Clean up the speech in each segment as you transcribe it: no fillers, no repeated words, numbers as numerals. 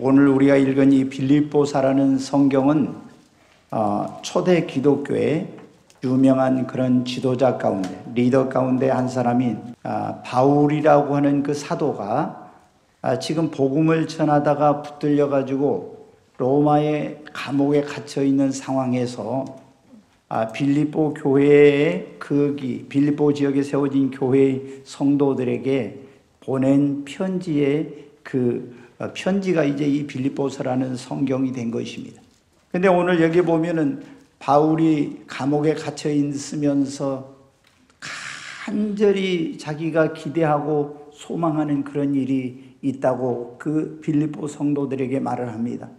오늘 우리가 읽은 이 빌립보사라는 성경은 초대 기독교의 유명한 그런 지도자 가운데, 리더 가운데 한 사람인 바울이라고 하는 그 사도가 지금 복음을 전하다가 붙들려 가지고 로마의 감옥에 갇혀 있는 상황에서 빌립보 교회의 빌립보 지역에 세워진 교회의 성도들에게 보낸 편지의 편지가 이제 이 빌립보서라는 성경이 된 것입니다. 근데 오늘 여기 보면은 바울이 감옥에 갇혀 있으면서 간절히 자기가 기대하고 소망하는 그런 일이 있다고 그 빌립보 성도들에게 말을 합니다.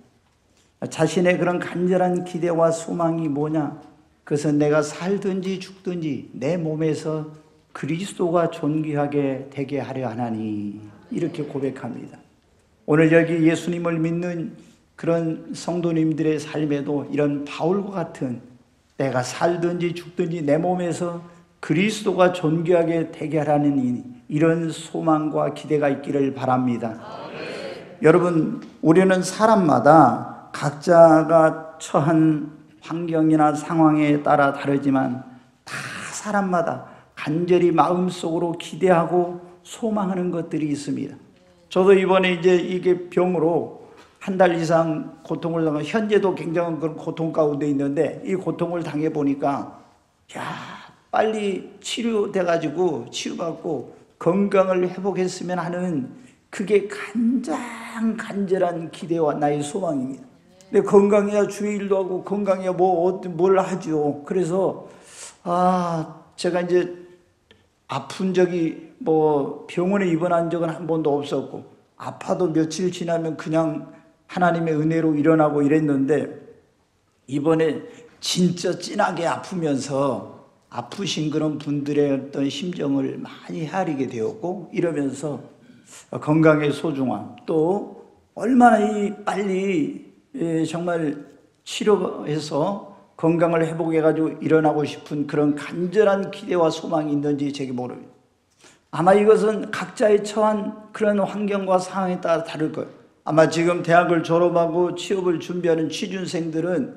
자신의 그런 간절한 기대와 소망이 뭐냐? 그것은 내가 살든지 죽든지 내 몸에서 그리스도가 존귀하게 되게 하려 하나니, 이렇게 고백합니다. 오늘 여기 예수님을 믿는 그런 성도님들의 삶에도 이런 바울과 같은 내가 살든지 죽든지 내 몸에서 그리스도가 존귀하게 되게 하라는 이런 소망과 기대가 있기를 바랍니다. 여러분, 우리는 사람마다 각자가 처한 환경이나 상황에 따라 다르지만 다 사람마다 간절히 마음속으로 기대하고 소망하는 것들이 있습니다. 저도 이번에 이제 이게 병으로 한 달 이상 고통을 당하고 현재도 굉장한 그런 고통 가운데 있는데, 이 고통을 당해 보니까 빨리 치료돼가지고 치유받고 건강을 회복했으면 하는 그게 간절한 기대와 나의 소망입니다. 근데 건강해야 주일도 하고 건강해야 뭘 하죠. 그래서 제가 이제 아픈 적이 병원에 입원한 적은 한 번도 없었고, 아파도 며칠 지나면 그냥 하나님의 은혜로 일어나고 이랬는데, 이번에 진짜 진하게 아프면서 아프신 그런 분들의 어떤 심정을 많이 헤아리게 되었고, 이러면서 건강의 소중함, 또 얼마나 빨리 정말 치료해서 건강을 회복해가지고 일어나고 싶은 그런 간절한 기대와 소망이 있는지 제게 모릅니다. 아마 이것은 각자의 처한 그런 환경과 상황에 따라 다를 거예요. 아마 지금 대학을 졸업하고 취업을 준비하는 취준생들은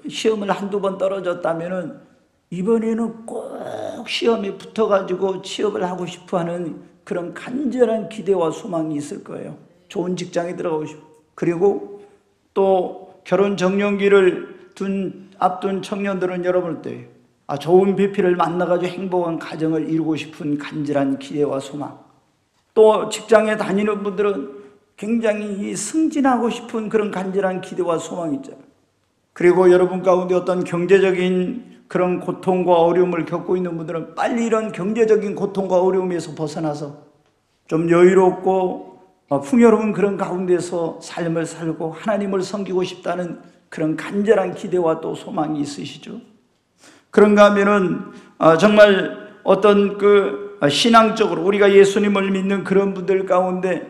시험을 한두 번 떨어졌다면은 이번에는 꼭 시험에 붙어가지고 취업을 하고 싶어하는 그런 간절한 기대와 소망이 있을 거예요. 좋은 직장에 들어가고 싶고, 그리고 또 결혼 정년기를 앞둔 청년들은 여러분 때 좋은 배필을 만나가지고 행복한 가정을 이루고 싶은 간절한 기대와 소망, 또 직장에 다니는 분들은 굉장히 승진하고 싶은 그런 간절한 기대와 소망이 있잖아요. 그리고 여러분 가운데 어떤 경제적인 그런 고통과 어려움을 겪고 있는 분들은 빨리 이런 경제적인 고통과 어려움에서 벗어나서 좀 여유롭고 풍요로운 그런 가운데서 삶을 살고 하나님을 섬기고 싶다는 그런 간절한 기대와 또 소망이 있으시죠. 그런가 하면은 정말 어떤 신앙적으로 우리가 예수님을 믿는 그런 분들 가운데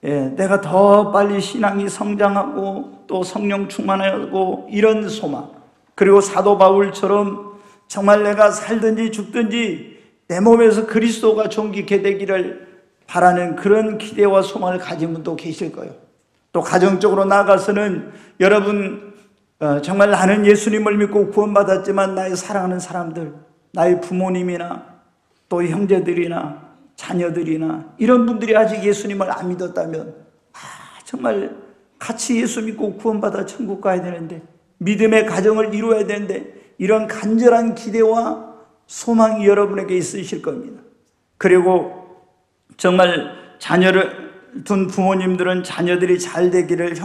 내가 더 빨리 신앙이 성장하고 또 성령 충만하고 이런 소망, 그리고 사도 바울처럼 정말 내가 살든지 죽든지 내 몸에서 그리스도가 존귀케 되기를 바라는 그런 기대와 소망을 가진 분도 계실 거예요. 또 가정적으로 나아가서는 여러분 정말 나는 예수님을 믿고 구원받았지만 나의 사랑하는 사람들, 나의 부모님이나 또 형제들이나 자녀들이나 이런 분들이 아직 예수님을 안 믿었다면 정말 같이 예수 믿고 구원받아 천국 가야 되는데, 믿음의 가정을 이루어야 되는데, 이런 간절한 기대와 소망이 여러분에게 있으실 겁니다. 그리고 정말 자녀를 둔 부모님들은 자녀들이 잘 되기를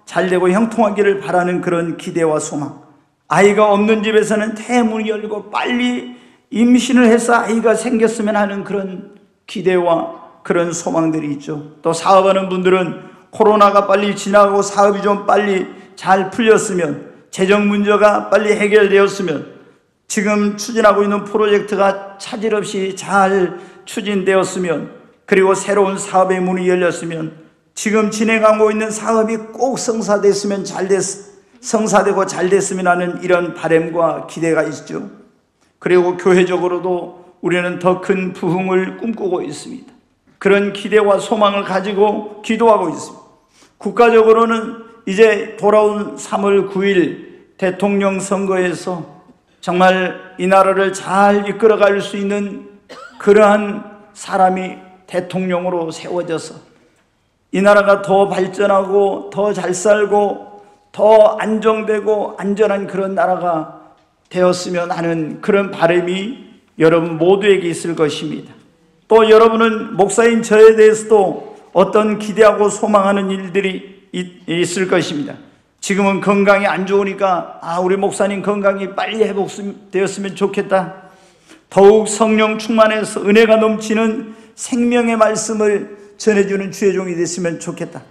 잘 되고 형통하기를 바라는 그런 기대와 소망, 아이가 없는 집에서는 대문이 열고 빨리 임신을 해서 아이가 생겼으면 하는 그런 기대와 그런 소망들이 있죠. 또 사업하는 분들은 코로나가 빨리 지나고 사업이 좀 빨리 잘 풀렸으면, 재정 문제가 빨리 해결되었으면, 지금 추진하고 있는 프로젝트가 차질 없이 잘 추진되었으면, 그리고 새로운 사업의 문이 열렸으면, 지금 진행하고 있는 사업이 꼭 성사되고 잘 됐으면 하는 이런 바람과 기대가 있죠. 그리고 교회적으로도 우리는 더 큰 부흥을 꿈꾸고 있습니다. 그런 기대와 소망을 가지고 기도하고 있습니다. 국가적으로는 이제 돌아온 3월 9일 대통령 선거에서 정말 이 나라를 잘 이끌어갈 수 있는 그러한 사람이 대통령으로 세워져서 이 나라가 더 발전하고 더 잘 살고 더 안정되고 안전한 그런 나라가 되었으면 하는 그런 바람이 여러분 모두에게 있을 것입니다. 또 여러분은 목사인 저에 대해서도 어떤 기대하고 소망하는 일들이 있을 것입니다. 지금은 건강이 안 좋으니까 우리 목사님 건강이 빨리 회복되었으면 좋겠다. 더욱 성령 충만해서 은혜가 넘치는 생명의 말씀을 전해주는 주의 종이 됐으면 좋겠다.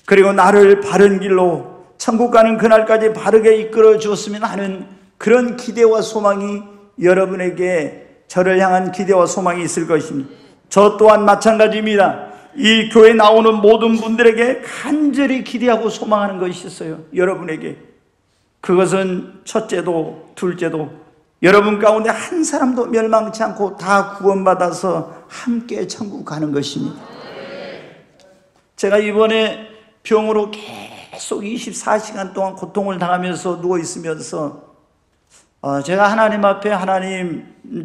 그리고 나를 바른 길로 천국 가는 그날까지 바르게 이끌어 주었으면 하는 그런 기대와 소망이 여러분에게 저를 향한 기대와 소망이 있을 것입니다. 저 또한 마찬가지입니다. 이 교회에 나오는 모든 분들에게 간절히 기대하고 소망하는 것이 있어요. 여러분에게. 그것은 첫째도 둘째도 여러분 가운데 한 사람도 멸망치 않고 다 구원받아서 함께 천국 가는 것입니다. 제가 이번에 병으로 계속 24시간 동안 고통을 당하면서 누워 있으면서 제가 하나님 앞에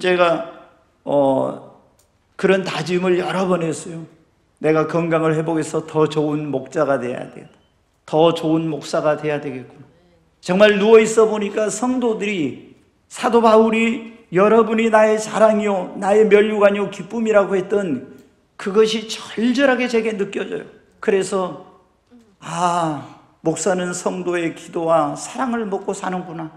제가 그런 다짐을 여러 번 했어요. 내가 건강을 회복해서 더 좋은 목자가 돼야 돼. 더 좋은 목사가 돼야 되겠구나. 정말 누워 있어 보니까 성도들이 사도 바울이 여러분이 나의 자랑이요 나의 면류관이요 기쁨이라고 했던 그것이 절절하게 제게 느껴져요. 그래서 목사는 성도의 기도와 사랑을 먹고 사는구나.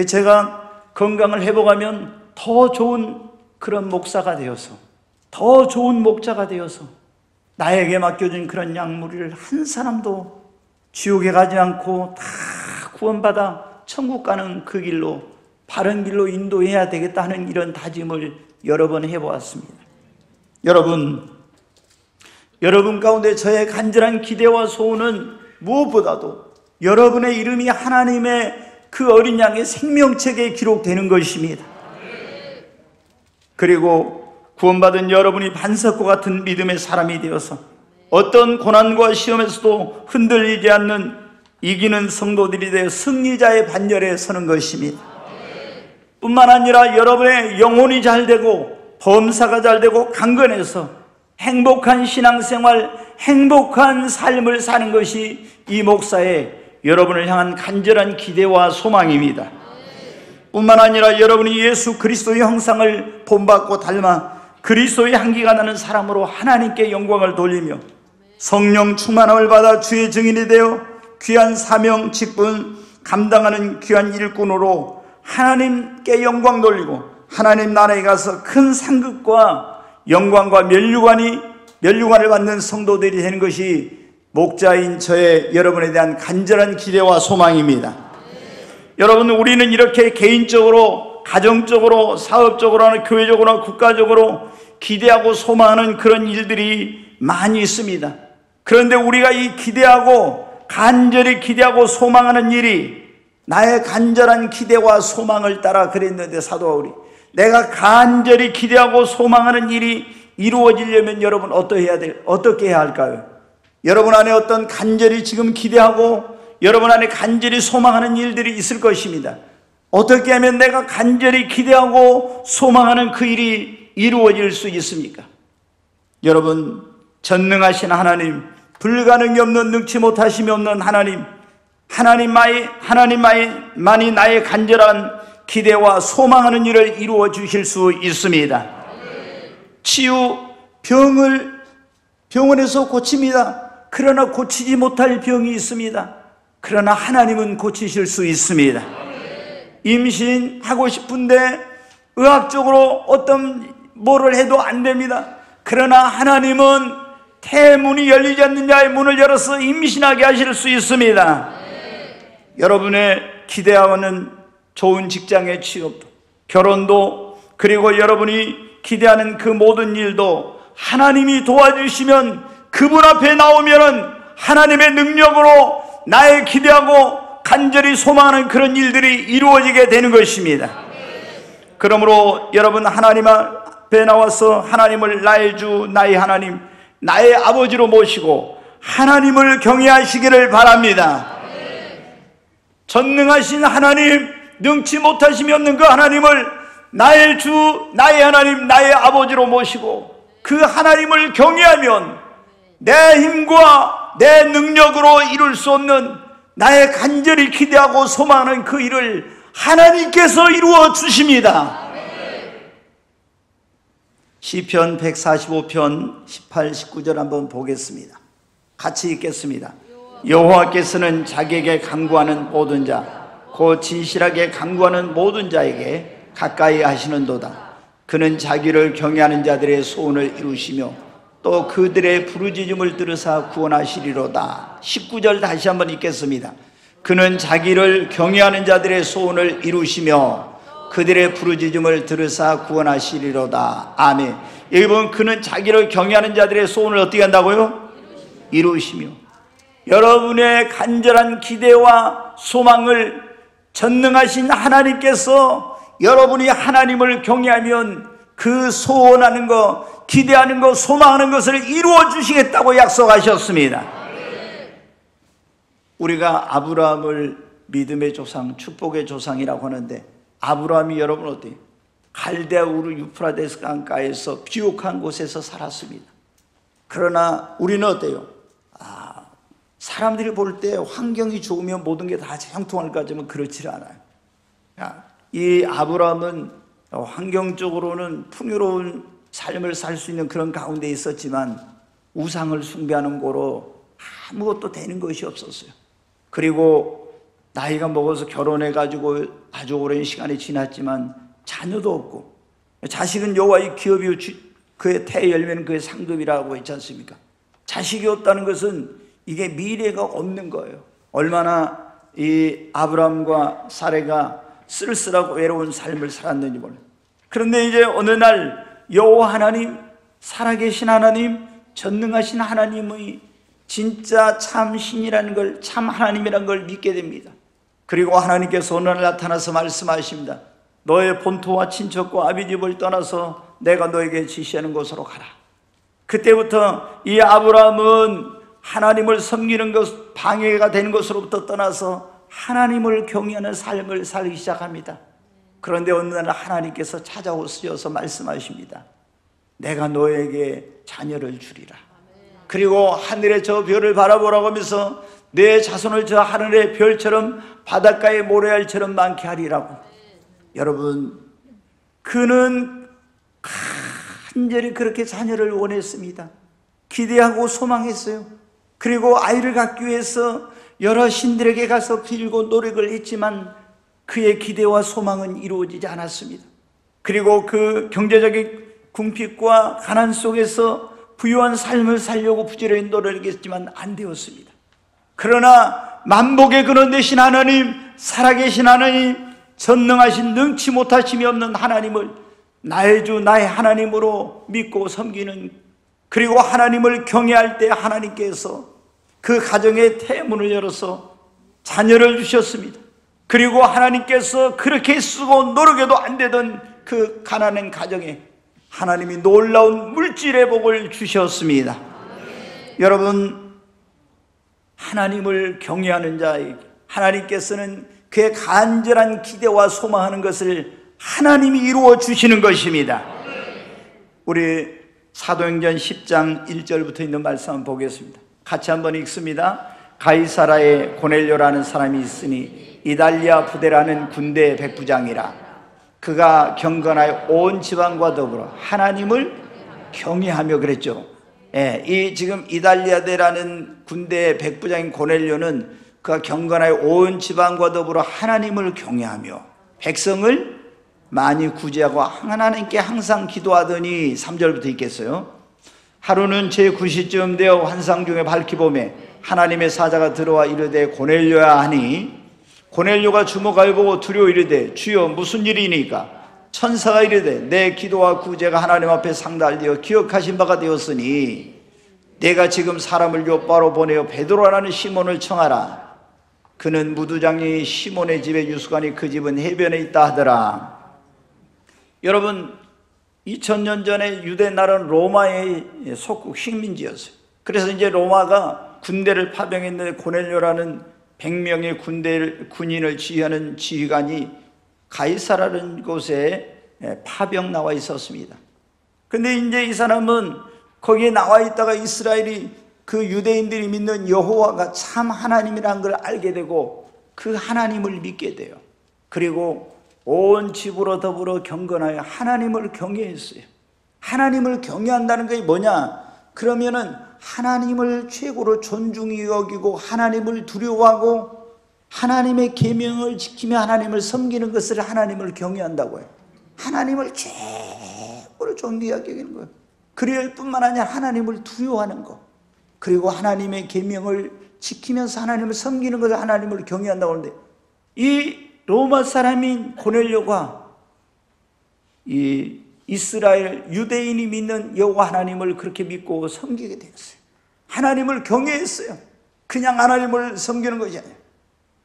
제가 건강을 회복하면 더 좋은 그런 목사가 되어서 더 좋은 목자가 되어서 나에게 맡겨진 그런 약물을 한 사람도 지옥에 가지 않고 다 구원받아 천국 가는 그 길로 바른 길로 인도해야 되겠다 하는 이런 다짐을 여러 번 해보았습니다. 여러분 가운데 저의 간절한 기대와 소원은 무엇보다도 여러분의 이름이 하나님의 그 어린 양의 생명책에 기록되는 것입니다. 그리고 구원받은 여러분이 반석과 같은 믿음의 사람이 되어서 어떤 고난과 시험에서도 흔들리지 않는 이기는 성도들이 되어 승리자의 반열에 서는 것입니다. 뿐만 아니라 여러분의 영혼이 잘 되고 범사가 잘 되고 강건해서 행복한 신앙생활, 행복한 삶을 사는 것이 이 목사의 여러분을 향한 간절한 기대와 소망입니다. 뿐만 아니라 여러분이 예수 그리스도의 형상을 본받고 닮아 그리스도의 향기가 나는 사람으로 하나님께 영광을 돌리며 성령 충만함을 받아 주의 증인이 되어 귀한 사명 직분 감당하는 귀한 일꾼으로 하나님께 영광 돌리고 하나님 나라에 가서 큰 상급과 영광과 면류관을 받는 성도들이 되는 것이 목자인 저의 여러분에 대한 간절한 기대와 소망입니다. 여러분, 우리는 이렇게 개인적으로, 가정적으로, 사업적으로, 교회적으로, 국가적으로 기대하고 소망하는 그런 일들이 많이 있습니다. 그런데 우리가 이 간절히 기대하고 소망하는 일이 나의 간절한 기대와 소망을 따라 그랬는데 사도 바울이 내가 간절히 기대하고 소망하는 일이 이루어지려면 여러분 어떻게 해야 할까요? 여러분 안에 어떤 간절히 지금 기대하고 여러분 안에 간절히 소망하는 일들이 있을 것입니다. 어떻게 하면 내가 간절히 기대하고 소망하는 그 일이 이루어질 수 있습니까? 여러분, 전능하신 하나님, 불가능이 없는 능치 못하심이 없는 하나님만이 나의 간절한 기대와 소망하는 일을 이루어 주실 수 있습니다. 치유, 병원에서 고칩니다. 그러나 고치지 못할 병이 있습니다. 그러나 하나님은 고치실 수 있습니다. 임신하고 싶은데 의학적으로 뭐를 해도 안 됩니다. 그러나 하나님은 태문이 열리지 않는 자의 문을 열어서 임신하게 하실 수 있습니다. 여러분의 기대하는 좋은 직장의 취업도, 결혼도, 그리고 여러분이 기대하는 그 모든 일도 하나님이 도와주시면 그분 앞에 나오면은 하나님의 능력으로 나의 기대하고 간절히 소망하는 그런 일들이 이루어지게 되는 것입니다. 그러므로 여러분, 하나님 앞에 나와서 하나님을 나의 주, 나의 하나님, 나의 아버지로 모시고 하나님을 경외하시기를 바랍니다. 전능하신 하나님, 능치 못하심이 없는 그 하나님을 나의 주, 나의 하나님, 나의 아버지로 모시고 그 하나님을 경외하면 내 힘과 내 능력으로 이룰 수 없는, 나의 간절히 기대하고 소망하는 그 일을 하나님께서 이루어 주십니다. 시편 145편 18, 19절 한번 보겠습니다. 같이 읽겠습니다. 여호와께서는 자기에게 간구하는 모든 자, 곧 진실하게 간구하는 모든 자에게 가까이 하시는도다. 그는 자기를 경외하는 자들의 소원을 이루시며 또 그들의 부르짖음을 들으사 구원하시리로다. 19절 다시 한번 읽겠습니다. 그는 자기를 경외하는 자들의 소원을 이루시며 그들의 부르짖음을 들으사 구원하시리로다. 아멘. 여기 보면 그는 자기를 경외하는 자들의 소원을 어떻게 한다고요? 이루시며. 여러분의 간절한 기대와 소망을 전능하신 하나님께서 여러분이 하나님을 경외하면 그 소원하는 것, 기대하는 것, 소망하는 것을 이루어 주시겠다고 약속하셨습니다. 우리가 아브라함을 믿음의 조상, 축복의 조상이라고 하는데, 아브라함이 여러분 어때요? 갈대아 우르 유프라데스 강가에서 비옥한 곳에서 살았습니다. 그러나 우리는 어때요? 사람들이 볼 때 환경이 좋으면 모든 게 다 형통할까 하지만 그렇지 않아요. 이 아브라함은 환경적으로는 풍요로운 삶을 살 수 있는 그런 가운데 있었지만 우상을 숭배하는 거로 아무것도 되는 것이 없었어요. 그리고 나이가 먹어서 결혼해가지고 아주 오랜 시간이 지났지만 자녀도 없고, 자식은 여호와의 기업이요 그의 태 열매는 그의 상급이라고 했지 않습니까? 자식이 없다는 것은 이게 미래가 없는 거예요. 얼마나 이 아브라함과 사레가 쓸쓸하고 외로운 삶을 살았는지 몰라요. 그런데 이제 어느 날 여호와 하나님, 살아계신 하나님, 전능하신 하나님의 진짜 참 신이라는 걸, 참 하나님이라는 걸 믿게 됩니다. 그리고 하나님께서 어느 날 나타나서 말씀하십니다. 너의 본토와 친척과 아비집을 떠나서 내가 너에게 지시하는 곳으로 가라. 그때부터 이 아브라함은 하나님을 섬기는 것, 방해가 되는 것으로부터 떠나서 하나님을 경외하는 삶을 살기 시작합니다. 그런데 어느 날 하나님께서 찾아오셔서 말씀하십니다. 내가 너에게 자녀를 주리라. 그리고 하늘의 저 별을 바라보라고 하면서 내 자손을 저 하늘의 별처럼 바닷가의 모래알처럼 많게 하리라고. 여러분, 그는 간절히 그렇게 자녀를 원했습니다. 기대하고 소망했어요. 그리고 아이를 갖기 위해서 여러 신들에게 가서 빌고 노력을 했지만 그의 기대와 소망은 이루어지지 않았습니다. 그리고 그 경제적인 궁핍과 가난 속에서 부유한 삶을 살려고 부지런히 노력했지만 안 되었습니다. 그러나 만복의 근원 되신 하나님, 살아계신 하나님, 전능하신 능치 못하심이 없는 하나님을 나의 주, 나의 하나님으로 믿고 섬기는, 그리고 하나님을 경외할 때 하나님께서 그 가정의 태문을 열어서 자녀를 주셨습니다. 그리고 하나님께서 그렇게 쓰고 노력해도 안 되던 그 가난한 가정에 하나님이 놀라운 물질의 복을 주셨습니다. 여러분, 하나님을 경외하는 자에게 하나님께서는 그의 간절한 기대와 소망하는 것을 하나님이 이루어 주시는 것입니다. 우리 사도행전 10장 1절부터 있는 말씀 한번 보겠습니다. 같이 한번 읽습니다. 가이사라에 고넬료라는 사람이 있으니 이달리아 부대라는 군대 백부장이라. 그가 경건하여 온 지방과 더불어 하나님을 경외하며 그랬죠. 이 지금 이달리아대라는 군대 백부장인 고넬료는 그가 경건하여 온 지방과 더불어 하나님을 경외하며 백성을 많이 구제하고 하나님께 항상 기도하더니 3절부터 읽겠어요. 하루는 제9시쯤 되어 환상 중에 밝히 보매 하나님의 사자가 들어와 이르되 고넬료야 하니, 고넬료가 주목하여 보고 두려워 이르되 주여 무슨 일이니까? 천사가 이르되 내 기도와 구제가 하나님 앞에 상달되어 기억하신 바가 되었으니 내가 지금 사람을 요바로 보내어 베드로라는 시몬을 청하라. 그는 무두장이 시몬의 집에 유수가니 그 집은 해변에 있다 하더라. 여러분, 2000년 전에 유대 나라는 로마의 속국 식민지였어요. 그래서 이제 로마가 군대를 파병했는데 고넬료라는 100명의 군인을 지휘하는 지휘관이 가이사라는 곳에 파병 나와 있었습니다. 근데 이제 이 사람은 거기에 나와 있다가 이스라엘이 그 유대인들이 믿는 여호와가 참 하나님이라는 걸 알게 되고 그 하나님을 믿게 돼요. 그리고 온 집으로 더불어 경건하여 하나님을 경외했어요. 하나님을 경외한다는 게 뭐냐? 그러면은 하나님을 최고로 존중히 여기고 하나님을 두려워하고 하나님의 계명을 지키며 하나님을 섬기는 것을 하나님을 경외한다고 해요. 하나님을 최고로 존귀하게 여기는 거예요. 그럴 뿐만 아니라 하나님을 두려워하는 것, 그리고 하나님의 계명을 지키면서 하나님을 섬기는 것을 하나님을 경외한다고 하는데, 이 로마 사람인 고넬료가 이 이스라엘 유대인이 믿는 여호와 하나님을 그렇게 믿고 섬기게 되었어요. 하나님을 경외했어요. 그냥 하나님을 섬기는 것이 아니에요.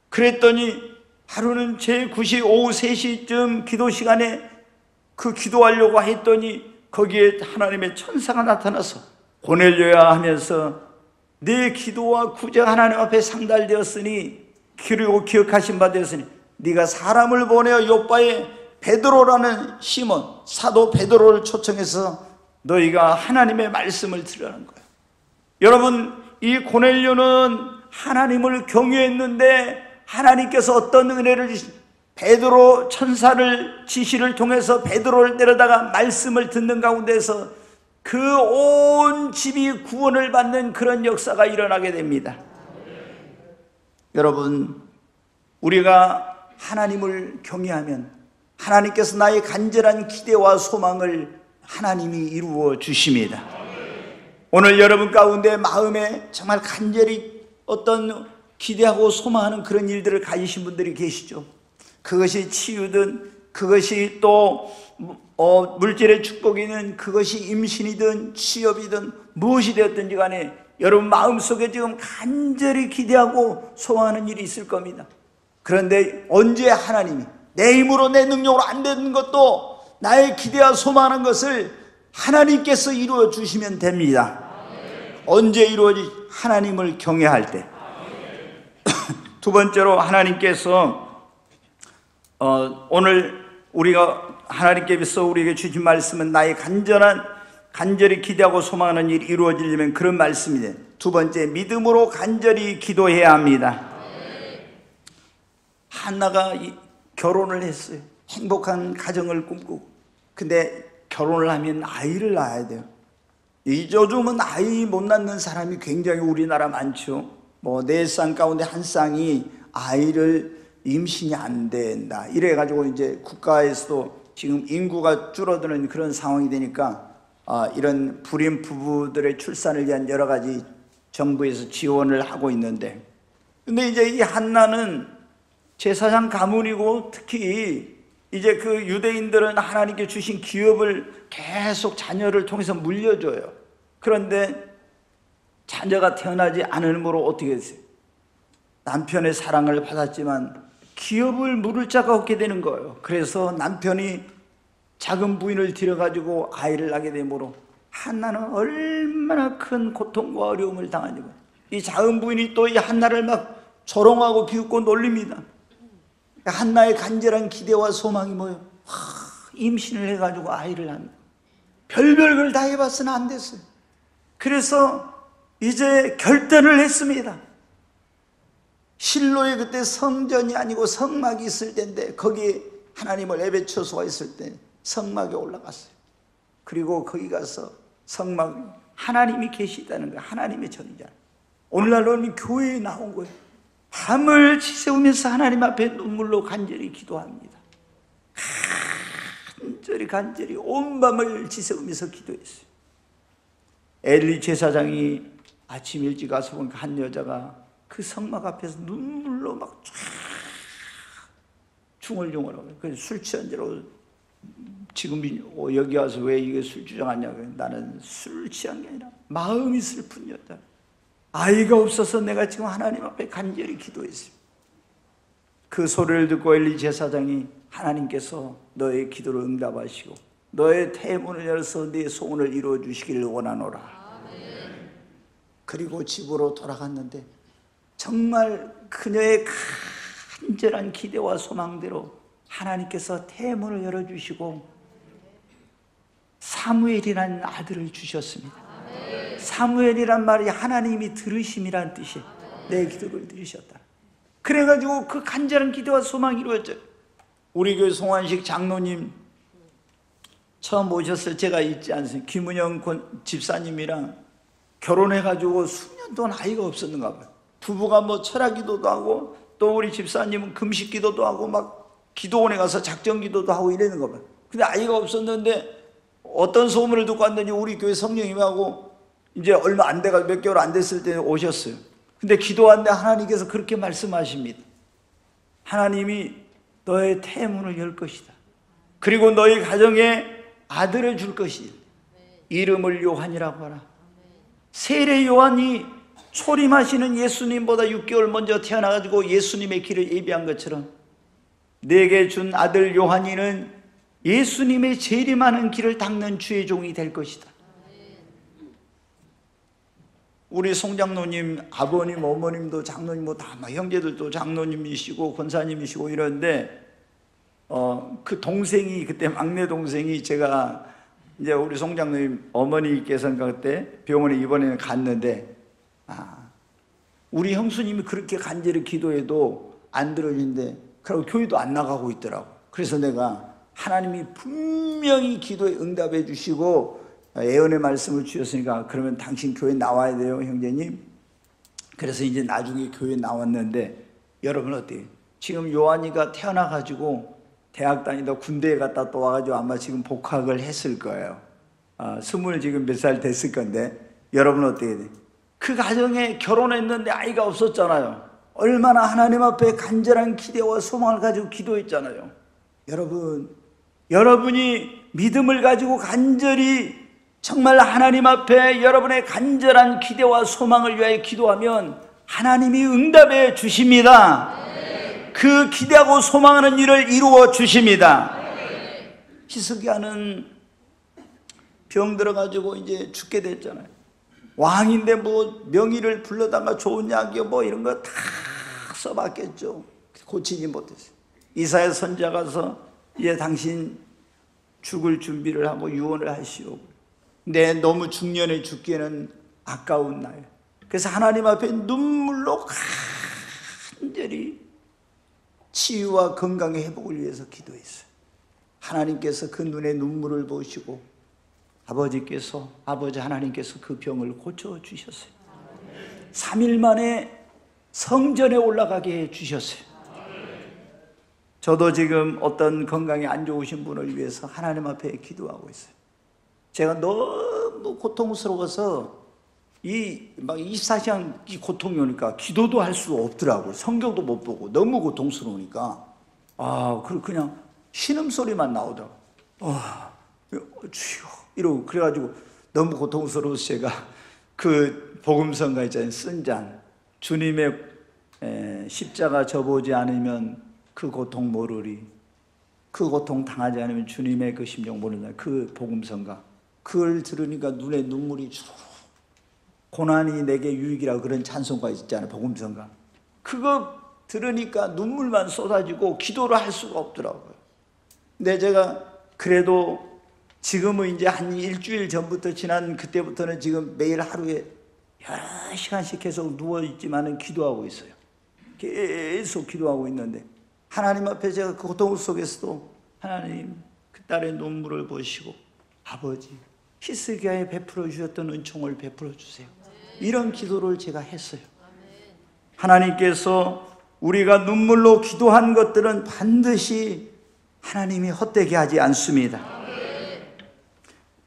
그랬더니 하루는 제9시 오후 3시쯤 기도 시간에 그 기도하려고 했더니 거기에 하나님의 천사가 나타나서 고넬료야 하면서 내 기도와 구제가 하나님 앞에 상달되었으니 그리고 기억하신 바 되었으니 네가 사람을 보내어 요바에 베드로라는 시몬 사도 베드로를 초청해서 너희가 하나님의 말씀을 들으라는 거예요. 여러분, 이 고넬료는 하나님을 경외했는데 하나님께서 어떤 은혜를 주신 베드로 천사를 지시를 통해서 베드로를 데려다가 말씀을 듣는 가운데서 그 온 집이 구원을 받는 그런 역사가 일어나게 됩니다. 여러분, 우리가 하나님을 경외하면 하나님께서 나의 간절한 기대와 소망을 하나님이 이루어 주십니다. 오늘 여러분 가운데 마음에 정말 간절히 어떤 기대하고 소망하는 그런 일들을 가지신 분들이 계시죠. 그것이 치유든 그것이 또 물질의 축복이든 그것이 임신이든 취업이든 무엇이 되었든지 간에 여러분 마음속에 지금 간절히 기대하고 소망하는 일이 있을 겁니다. 그런데 언제 하나님이 내 힘으로 내 능력으로 안 되는 것도 나의 기대와 소망하는 것을 하나님께서 이루어 주시면 됩니다. 언제 이루어지? 하나님을 경외할 때. 두 번째로 하나님께서 오늘 우리가 하나님께서 우리에게 주신 말씀은 나의 간절히 기대하고 소망하는 일이 이루어지려면 그런 말씀이에요. 두 번째, 믿음으로 간절히 기도해야 합니다. 한나가 결혼을 했어요. 행복한 가정을 꿈꾸고. 근데 결혼을 하면 아이를 낳아야 돼요. 요즘은 아이 못 낳는 사람이 굉장히 우리나라 많죠. 뭐 4쌍 가운데 한 쌍이 아이를 임신이 안 된다 이래가지고 이제 국가에서도 지금 인구가 줄어드는 그런 상황이 되니까 이런 불임 부부들의 출산을 위한 여러 가지 정부에서 지원을 하고 있는데, 근데 이제 이 한나는 제사장 가문이고 특히 이제 그 유대인들은 하나님께 주신 기업을 계속 자녀를 통해서 물려줘요. 그런데 자녀가 태어나지 않으므로 어떻게 됐어요? 남편의 사랑을 받았지만 기업을 물을 자가 없게 되는 거예요. 그래서 남편이 작은 부인을 들여가지고 아이를 낳게 되므로 한나는 얼마나 큰 고통과 어려움을 당하는지. 이 작은 부인이 또 이 한나를 막 조롱하고 비웃고 놀립니다. 한나의 간절한 기대와 소망이 뭐예요? 임신을 해가지고 아이를 낳는다. 별별 걸 다 해봤으나 안 됐어요. 그래서 이제 결단을 했습니다. 실로에 그때 성전이 아니고 성막이 있을 때인데 거기에 하나님을 예배 처소가 있을 때 성막에 올라갔어요. 그리고 거기 가서 성막 하나님이 계시다는 거예요. 하나님의 전이자. 오늘날로는 교회에 나온 거예요. 밤을 지새우면서 하나님 앞에 눈물로 간절히 기도합니다. 간절히 온 밤을 지새우면서 기도했어요. 엘리 제사장이 아침 일찍 가서 보니까 한 여자가 그 성막 앞에서 눈물로 막 쫙 중얼중얼하고, 그래서 술 취한 죄로 지금 여기 와서 왜 이게 술 주장하냐고. 나는 술 취한 게 아니라 마음이 슬픈 여자. 아이가 없어서 내가 지금 하나님 앞에 간절히 기도했어요. 그 소리를 듣고 엘리 제사장이 하나님께서 너의 기도를 응답하시고 너의 태문을 열어서 네 소원을 이루어 주시기를 원하노라. 그리고 집으로 돌아갔는데 정말 그녀의 간절한 기대와 소망대로 하나님께서 태문을 열어주시고 사무엘이라는 아들을 주셨습니다. 사무엘이란 말이 하나님이 들으심이란 뜻이에요. 내 기도를 들으셨다. 그래가지고 그 간절한 기도와 소망이 이루어져요. 우리 교회 송환식 장로님 처음 오셨을 제가 있지 않습니까? 김은영 집사님이랑 결혼해가지고 수년 동안 아이가 없었는가 봐요. 부부가 뭐 철학 기도도 하고 또 우리 집사님은 금식 기도도 하고 막 기도원에 가서 작정 기도도 하고 이러는 거 봐요. 근데 아이가 없었는데 어떤 소문을 듣고 왔더니 우리 교회 성령님하고 이제 얼마 안 돼가 몇 개월 안 됐을 때 오셨어요. 근데 기도하는데 하나님께서 그렇게 말씀하십니다. 하나님이 너의 태문을 열 것이다. 그리고 너희 가정에 아들을 줄 것이다. 이름을 요한이라고 하라. 세례 요한이 초림하시는 예수님보다 6개월 먼저 태어나가지고 예수님의 길을 예비한 것처럼 내게 준 아들 요한이는 예수님의 재림하는 길을 닦는 주의 종이 될 것이다. 우리 송장로님 아버님 어머님도 장로님 뭐 다 형제들도 장로님이시고 권사님이시고 이런데 그 동생이 그때 막내 동생이 제가 이제 우리 송장로님 어머니께서는 그때 병원에 입원해 갔는데 우리 형수님이 그렇게 간절히 기도해도 안 들어주는데 그리고 교회도 안 나가고 있더라고. 그래서 내가 하나님이 분명히 기도에 응답해 주시고 예언의 말씀을 주셨으니까 그러면 당신 교회 나와야 돼요 형제님. 그래서 이제 나중에 교회 나왔는데 여러분 어때요? 지금 요한이가 태어나가지고 대학 다니다 군대에 갔다 또 와가지고 아마 지금 복학을 했을 거예요. 20 지금 몇 살 됐을 건데 여러분 어떻게 돼요? 그 가정에 결혼했는데 아이가 없었잖아요. 얼마나 하나님 앞에 간절한 기대와 소망을 가지고 기도했잖아요. 여러분이 믿음을 가지고 간절히 정말 하나님 앞에 여러분의 간절한 기대와 소망을 위하여 기도하면 하나님이 응답해 주십니다. 그 기대하고 소망하는 일을 이루어 주십니다. 히스기야는 병 들어가지고 이제 죽게 됐잖아요. 왕인데 뭐 명의를 불러다가 좋은 약이요 뭐 이런 거 다 써봤겠죠. 고치지 못했어요. 이사야 선지자 가서 이제 당신 죽을 준비를 하고 유언을 하시오. 근데 너무 중년에 죽기에는 아까운 나이. 그래서 하나님 앞에 눈물로 간절히 치유와 건강의 회복을 위해서 기도했어요. 하나님께서 그 눈에 눈물을 보시고 아버지 하나님께서 그 병을 고쳐주셨어요. 3일 만에 성전에 올라가게 해주셨어요. 저도 지금 어떤 건강이 안 좋으신 분을 위해서 하나님 앞에 기도하고 있어요. 제가 너무 고통스러워서 막 24시간 이 고통이 오니까 기도도 할 수 없더라고요. 성경도 못 보고 너무 고통스러우니까 그냥 신음소리만 나오더라고요. 주여 이러고 그래가지고 너무 고통스러워서 제가 그 복음성가 있잖아요. 쓴 잔 주님의 십자가 져보지 않으면 그 고통 모르리. 그 고통 당하지 않으면 주님의 그 심정 모른다. 그 복음성가 그걸 들으니까 눈에 눈물이 쭉 고난이 내게 유익이라고 그런 찬송가 있잖아요. 복음성가 그거 들으니까 눈물만 쏟아지고 기도를 할 수가 없더라고요. 근데 제가 그래도 지금은 이제 한 일주일 전부터 지난 그때부터는 지금 매일 하루에 여러 시간씩 계속 누워있지만은 기도하고 있어요. 계속 기도하고 있는데 하나님 앞에 제가 그 고통 속에서도 하나님 그 딸의 눈물을 보시고 아버지 히스기야에 베풀어 주셨던 은총을 베풀어 주세요. 이런 기도를 제가 했어요. 하나님께서 우리가 눈물로 기도한 것들은 반드시 하나님이 헛되게 하지 않습니다.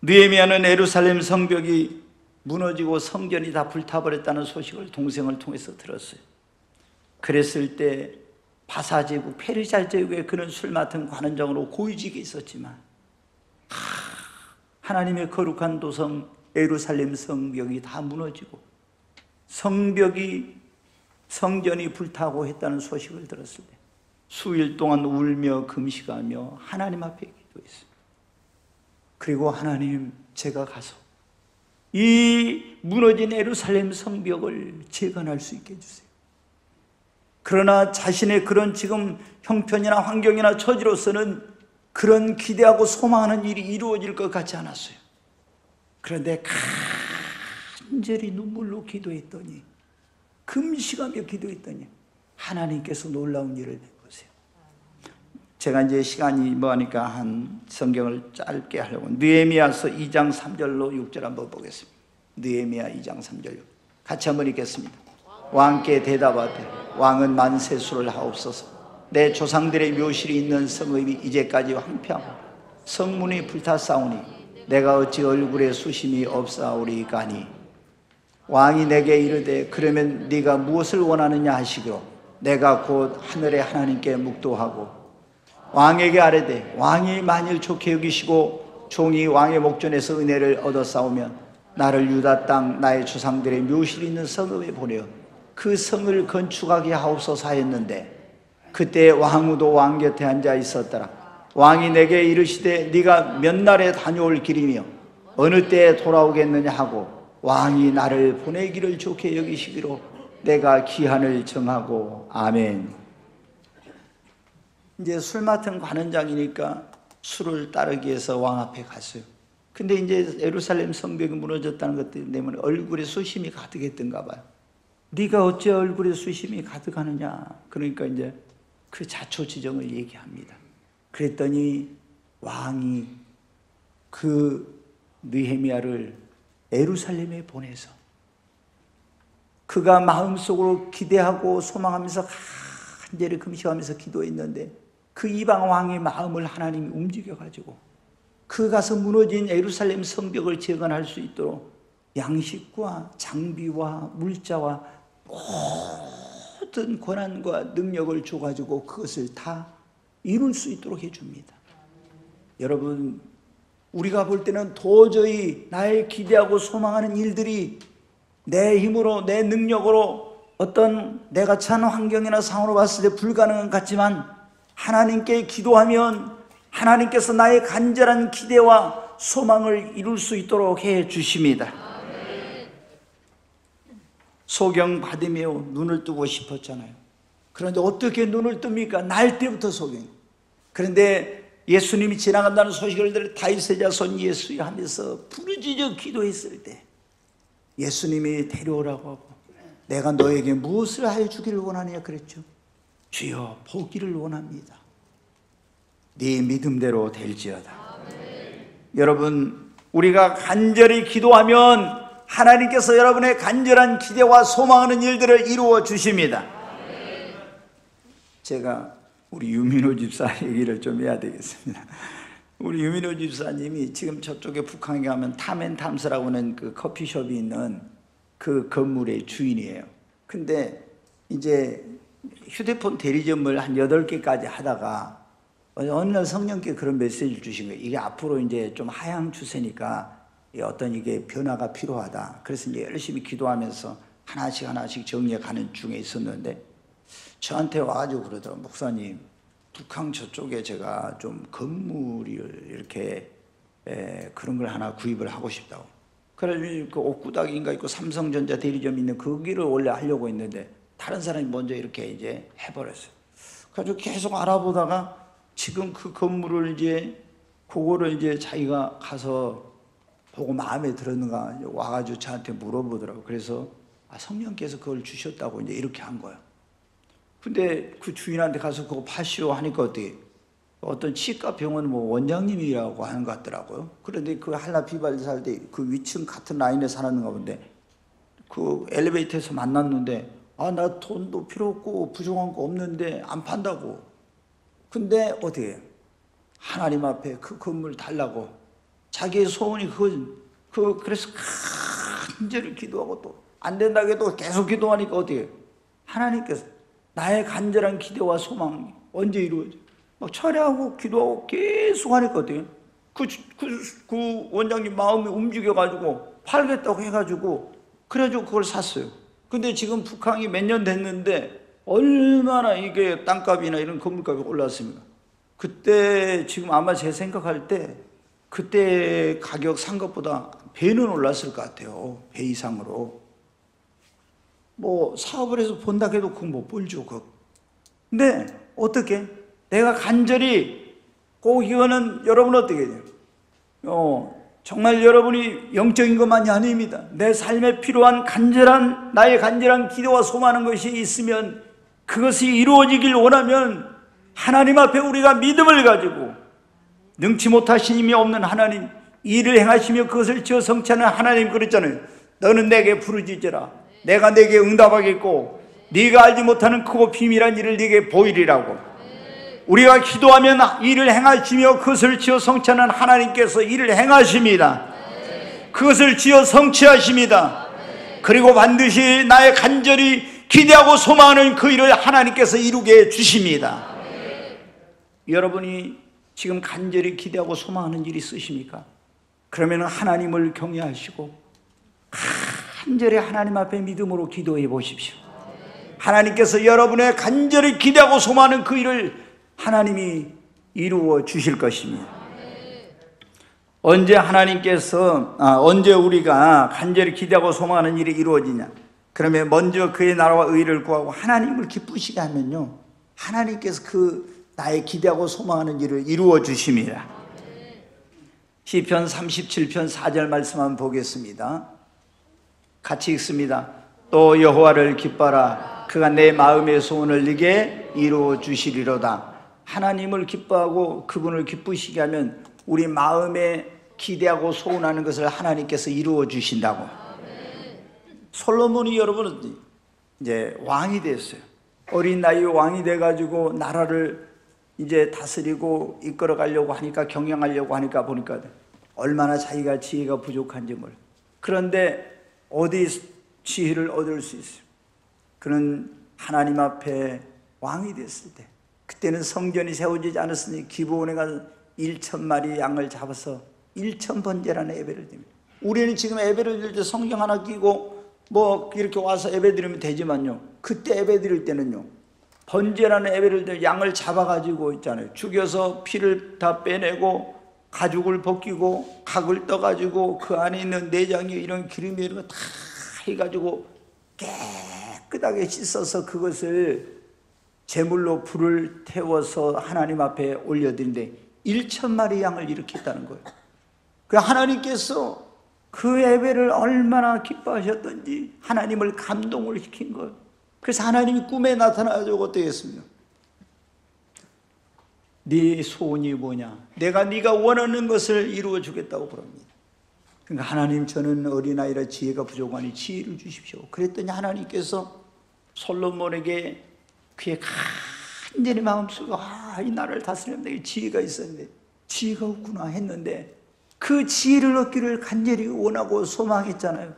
느헤미야는 예루살렘 성벽이 무너지고 성전이 다 불타버렸다는 소식을 동생을 통해서 들었어요. 그랬을 때 바사 제국 페르시아 제국에 그는 술 맡은 관원장으로 고위직에 있었지만 하나님의 거룩한 도성 예루살렘 성벽이 다 무너지고 성전이 불타고 했다는 소식을 들었을 때 수일 동안 울며 금식하며 하나님 앞에 기도했어요. 그리고 하나님 제가 가서 이 무너진 예루살렘 성벽을 재건할 수 있게 해주세요. 그러나 자신의 그런 지금 형편이나 환경이나 처지로서는 그런 기대하고 소망하는 일이 이루어질 것 같지 않았어요. 그런데 간절히 눈물로 기도했더니, 금식하며 기도했더니 하나님께서 놀라운 일을 베푸세요. 제가 이제 시간이 뭐하니까 한 성경을 짧게 하려고, 느헤미야서 2장 3절로 6절 한번 보겠습니다. 느헤미야 2장 3절 같이 한번 읽겠습니다. 왕께 대답하되 왕은 만세수를 하옵소서. 내 조상들의 묘실이 있는 성읍이 이제까지 황폐하고 성문이 불탔사오니 내가 어찌 얼굴에 수심이 없사오리까니. 왕이 내게 이르되 그러면 네가 무엇을 원하느냐 하시기로 내가 곧 하늘의 하나님께 묵도하고 왕에게 아뢰되 왕이 만일 좋게 여기시고 종이 왕의 목전에서 은혜를 얻어싸우면 나를 유다 땅 나의 조상들의 묘실이 있는 성읍에 보내어 그 성을 건축하게 하옵소서 하였는데, 그때 왕후도 왕 곁에 앉아 있었더라. 왕이 내게 이르시되 네가 몇 날에 다녀올 길이며 어느 때에 돌아오겠느냐 하고 왕이 나를 보내기를 좋게 여기시기로 내가 기한을 정하고. 아멘. 이제 술 맡은 관원장이니까 술을 따르기 위해서 왕 앞에 갔어요. 근데 이제 예루살렘 성벽이 무너졌다는 것 때문에 얼굴에 수심이 가득했던가 봐요. 네가 어째 얼굴에 수심이 가득하느냐. 그러니까 이제 그 자초지정을 얘기합니다. 그랬더니 왕이 그 느헤미야를 예루살렘에 보내서 그가 마음속으로 기대하고 소망하면서 간절히 금식하면서 기도했는데 그 이방 왕의 마음을 하나님이 움직여가지고 그 가서 무너진 예루살렘 성벽을 재건할 수 있도록 양식과 장비와 물자와 모든 권한과 능력을 줘가지고 그것을 다 이룰 수 있도록 해줍니다. 여러분, 우리가 볼 때는 도저히 나의 기대하고 소망하는 일들이 내 힘으로 내 능력으로 어떤 내가 처한 환경이나 상황으로 봤을 때 불가능한 것 같지만 하나님께 기도하면 하나님께서 나의 간절한 기대와 소망을 이룰 수 있도록 해 주십니다. 소경 받으며 눈을 뜨고 싶었잖아요. 그런데 어떻게 눈을 뜹니까? 날 때부터 소경. 그런데 예수님이 지나간다는 소식을 들을 다윗의 자손 예수 하면서 부르짖어 기도했을 때 예수님이 데려오라고 하고 내가 너에게 무엇을 하여 주기를 원하느냐 그랬죠. 주여 보기를 원합니다. 네 믿음대로 될지어다. 여러분, 우리가 간절히 기도하면 하나님께서 여러분의 간절한 기대와 소망하는 일들을 이루어 주십니다. 제가 우리 유민호 집사 얘기를 좀 해야 되겠습니다. 우리 유민호 집사님이 지금 저쪽에 북한에 가면 탐앤탐스라고 하는 그 커피숍이 있는 그 건물의 주인이에요. 근데 이제 휴대폰 대리점을 한 8개까지 하다가 어느 날 성령께 그런 메시지를 주신 거예요. 이게 앞으로 이제 좀 하향 추세니까 어떤 이게 변화가 필요하다. 그래서 이제 열심히 기도하면서 하나씩 정리해 가는 중에 있었는데 저한테 와가지고 그러더라고요. 목사님, 북한 저쪽에 제가 좀 건물을 이렇게 그런 걸 하나 구입을 하고 싶다고. 그래서 그 옥구닥인가 있고 삼성전자 대리점 있는 거기를 원래 하려고 했는데 다른 사람이 먼저 이렇게 이제 해버렸어요. 그래서 계속 알아보다가 지금 그 건물을 이제 그거를 이제 자기가 가서 보고 마음에 들었는가 와가지고 저한테 물어보더라고요. 그래서 성령께서 그걸 주셨다고 이제 이렇게 한 거예요. 근데 그 주인한테 가서 그거 파시오 하니까 어떤 치과 병원 뭐 원장님이라고 하는 것 같더라고요. 그런데 그 한라 비발 살 때 그 위층 같은 라인에 살았는가 본데 그 엘리베이터에서 만났는데 나 돈도 필요 없고 부족한 거 없는데 안 판다고. 근데 어떻게 하나님 앞에 그 건물 달라고 자기의 소원이 그래서 간절히 기도하고 또 안 된다고 해도 계속 기도하니까 어떻게 하나님께서 나의 간절한 기대와 소망이 언제 이루어져? 막 철회하고 기도하고 계속 하니까 어때요? 그 원장님 마음이 움직여가지고 팔겠다고 해가지고 그래가지고 그걸 샀어요. 근데 지금 북한이 몇 년 됐는데 얼마나 이게 땅값이나 이런 건물값이 올랐습니까? 그때 지금 아마 제 생각할 때 그때 가격 산 것보다 배는 올랐을 것 같아요. 배 이상으로. 뭐 사업을 해서 본다 해도 그거 못 벌죠. 근데 어떻게? 내가 간절히 꼭 이거는 여러분 어떻게 돼요? 정말 여러분이 영적인 것만이 아닙니다. 내 삶에 필요한 나의 간절한 기도와 소망하는 것이 있으면 그것이 이루어지길 원하면 하나님 앞에 우리가 믿음을 가지고 능치 못하신 힘이 없는 하나님, 일을 행하시며 그것을 지어 성취하는 하나님 그랬잖아요. 너는 내게 부르짖으라. 내가 내게 응답하겠고 네가 알지 못하는 크고 비밀한 일을 네게 보이리라고. 우리가 기도하면 일을 행하시며 그것을 지어 성취하는 하나님께서 일을 행하십니다. 그것을 지어 성취하십니다. 그리고 반드시 나의 간절히 기대하고 소망하는 그 일을 하나님께서 이루게 해주십니다. 여러분이 지금 간절히 기대하고 소망하는 일이 있으십니까? 그러면 하나님을 경외하시고 간절히 하나님 앞에 믿음으로 기도해 보십시오. 하나님께서 여러분의 간절히 기대하고 소망하는 그 일을 하나님이 이루어 주실 것입니다. 언제 우리가 간절히 기대하고 소망하는 일이 이루어지냐? 그러면 먼저 그의 나라와 의를 구하고 하나님을 기쁘시게 하면요, 하나님께서 나의 기대하고 소망하는 일을 이루어 주십니다. 시편 37편 4절 말씀 한번 보겠습니다. 같이 읽습니다. 또 여호와를 기뻐하라. 그가 내 마음의 소원을 네게 이루어 주시리로다. 하나님을 기뻐하고 그분을 기쁘시게 하면 우리 마음에 기대하고 소원하는 것을 하나님께서 이루어 주신다고. 솔로몬이 여러분은 이제 왕이 됐어요. 어린 나이에 왕이 돼가지고 나라를 이제 다스리고 이끌어 가려고 하니까, 경영하려고 하니까 보니까 얼마나 자기가 지혜가 부족한지 몰라요. 그런데 어디 지혜를 얻을 수 있어요? 그는 하나님 앞에 왕이 됐을 때, 그때는 성전이 세워지지 않았으니 기브온에 가서 1,000마리 양을 잡아서 1,000번제라는 예배를 드립니다. 우리는 지금 예배를 드릴 때 성경 하나 끼고 뭐 이렇게 와서 예배 드리면 되지만요, 그때 예배 드릴 때는요, 번제라는 예배를 드릴 양을 잡아가지고 있잖아요. 죽여서 피를 다 빼내고 가죽을 벗기고 각을 떠가지고 그 안에 있는 내장이 이런 기름이 이런 거 다 해가지고 깨끗하게 씻어서 그것을 제물로 불을 태워서 하나님 앞에 올려드리는데 1,000마리 양을 이렇게 했다는 거예요. 그 하나님께서 그 예배를 얼마나 기뻐하셨던지 하나님을 감동을 시킨 거예요. 그래서 하나님이 꿈에 나타나가지고 어떻게 했습니까? 네 소원이 뭐냐? 내가 네가 원하는 것을 이루어 주겠다고 그럽니다. 그러니까 하나님, 저는 어린아이라 지혜가 부족하니 지혜를 주십시오. 그랬더니 하나님께서 솔로몬에게 그의 간절히 마음속에 이 나라를 다스리면 내게 지혜가 있었는데 지혜가 없구나 했는데 그 지혜를 얻기를 간절히 원하고 소망했잖아요.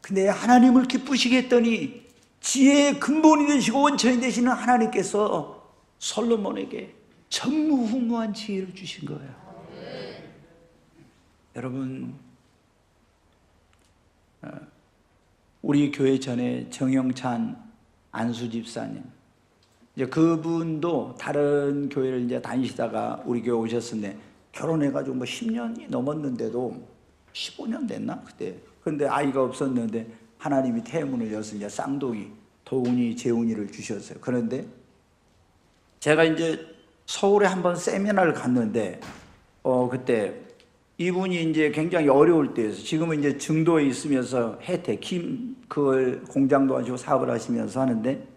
근데 하나님을 기쁘시게 했더니 지혜의 근본이 되시고 원천이 되시는 하나님께서 솔로몬에게 전무후무한 지혜를 주신 거예요. 여러분, 우리 교회 전에 정영찬 안수 집사님, 이제 그분도 다른 교회를 이제 다니시다가 우리 교회 오셨었는데 결혼해가지고 뭐 10년이 넘었는데도 15년 됐나 그때. 그런데 아이가 없었는데 하나님이 태문을 여서 이제 쌍둥이 도훈이 재훈이를 주셨어요. 그런데 제가 이제 서울에 한번 세미나를 갔는데 그때 이분이 이제 굉장히 어려울 때였어요. 지금은 이제 증도에 있으면서 혜택 그걸 공장도 하시고 사업을 하시면서 하는데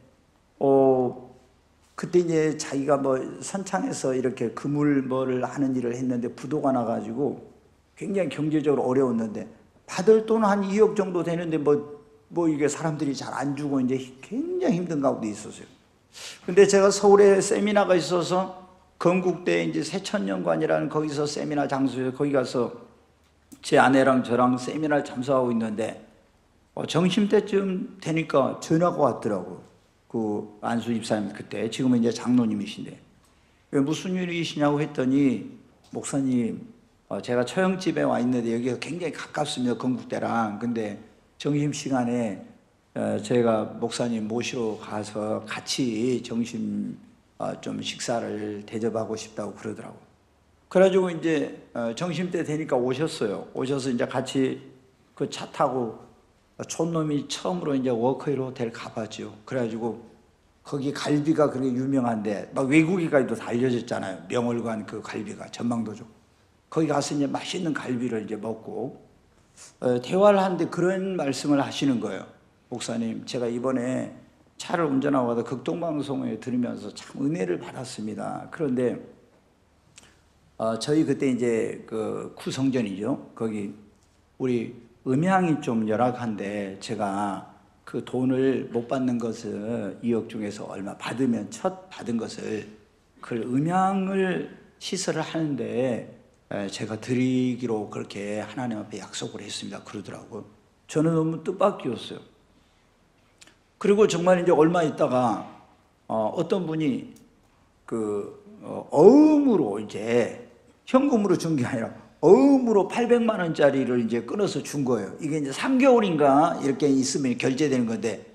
그때 이제 자기가 뭐 선창에서 이렇게 그물 뭐를 하는 일을 했는데 부도가 나가지고 굉장히 경제적으로 어려웠는데 받을 돈 한 2억 정도 되는데 뭐 이게 사람들이 잘 안 주고 이제 굉장히 힘든 가운데 있었어요. 근데 제가 서울에 세미나가 있어서 건국대 이제 세천년관이라는 거기서 세미나 장소에 거기 가서 제 아내랑 저랑 세미나를 참석하고 있는데 점심때쯤 되니까 전화가 왔더라고요. 그 안수 집사님, 그때 지금은 이제 장로님이신데 왜 무슨 일이시냐고 했더니 목사님, 제가 처형집에 와 있는데 여기가 굉장히 가깝습니다, 건국대랑. 근데 점심시간에 제가 목사님 모시러 가서 같이 점심 좀 식사를 대접하고 싶다고 그러더라고요. 그래가지고 이제 점심때 되니까 오셨어요. 오셔서 이제 같이 그 차 타고 촌놈이 처음으로 이제 워커힐 호텔 가봤죠. 그래가지고 거기 갈비가 그렇게 유명한데 막 외국에까지도 다 알려졌잖아요. 명월관 그 갈비가 전망도죠. 거기 가서 이제 맛있는 갈비를 이제 먹고 대화를 하는데 그런 말씀을 하시는 거예요. 목사님, 제가 이번에 차를 운전하고 극동방송에 들으면서 참 은혜를 받았습니다. 그런데 저희 그때 이제 그 구성전이죠. 거기 우리 음향이 좀 열악한데 제가 그 돈을 못 받는 것을 2억 중에서 얼마 받으면 첫 받은 것을 그 음향을 시설을 하는데 제가 드리기로 그렇게 하나님 앞에 약속을 했습니다. 그러더라고요. 저는 너무 뜻밖이었어요. 그리고 정말 이제 얼마 있다가 어떤 분이 어음으로 이제 현금으로 준 게 아니라 어음으로 800만 원짜리를 이제 끊어서 준 거예요. 이게 이제 3개월인가 이렇게 있으면 결제되는 건데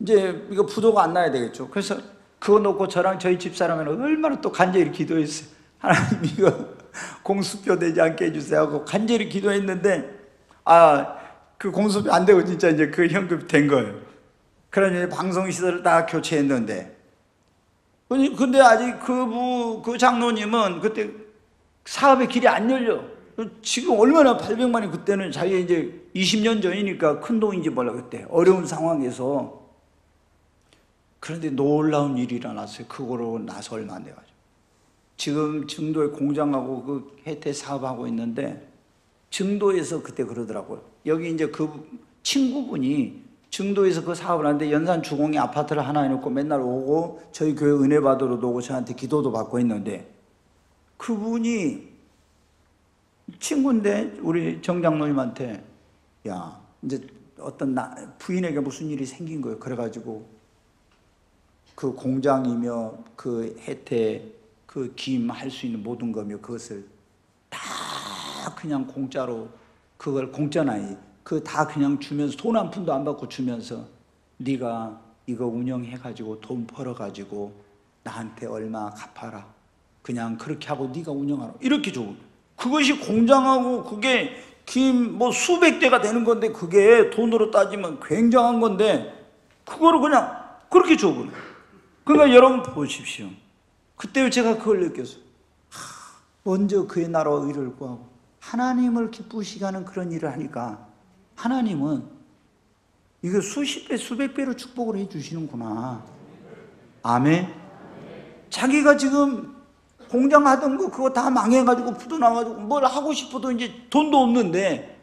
이제 이거 부도가 안 나야 되겠죠. 그래서 그거 놓고 저랑 저희 집사람은 얼마나 또 간절히 기도했어요. 하나님 이거 공수표 되지 않게 해주세요 하고 간절히 기도했는데 그 공수표 안 되고 진짜 이제 그 현금이 된 거예요. 그러니 방송시설을 다 교체했는데 근데 아직 그 장로님은 그때 사업의 길이 안 열려. 지금 얼마나 800만이 그때는 자기가 이제 20년 전이니까 큰 돈인지 몰라 그때 어려운 상황에서. 그런데 놀라운 일이 일어났어요. 그거로 나서 얼마 안 돼가지고 지금 증도에 공장하고 그 혜태 사업하고 있는데 증도에서 그때 그러더라고요. 여기 이제 그 친구분이 증도에서 그 사업을 하는데 연산 주공이 아파트를 하나 해놓고 맨날 오고 저희 교회 은혜 받으러 오고 저한테 기도도 받고 있는데 그분이 친구인데 우리 정 장로님한테 야 이제 어떤 부인에게 무슨 일이 생긴 거예요. 그래가지고 그 공장이며 그 혜태 그 김 할 수 있는 모든 거며 그것을 다 그냥 공짜로 그걸 공짜는 아니 그 다 그냥 주면서 돈 한 푼도 안 받고 주면서 네가 이거 운영해가지고 돈 벌어가지고 나한테 얼마 갚아라. 그냥 그렇게 하고 네가 운영하라. 이렇게 줘. 그것이 공장하고 그게 김 뭐 수백 대가 되는 건데 그게 돈으로 따지면 굉장한 건데 그거를 그냥 그렇게 줘. 그러니까 여러분 보십시오. 그때 제가 그걸 느꼈어요. 먼저 그의 나라와 의를 구하고 하나님을 기쁘시게 하는 그런 일을 하니까 하나님은 이거 수십 배 수백 배로 축복을 해 주시는구나. 아멘. 자기가 지금 공장 하던 거 그거 다 망해가지고 부도 나가지고 뭘 하고 싶어도 이제 돈도 없는데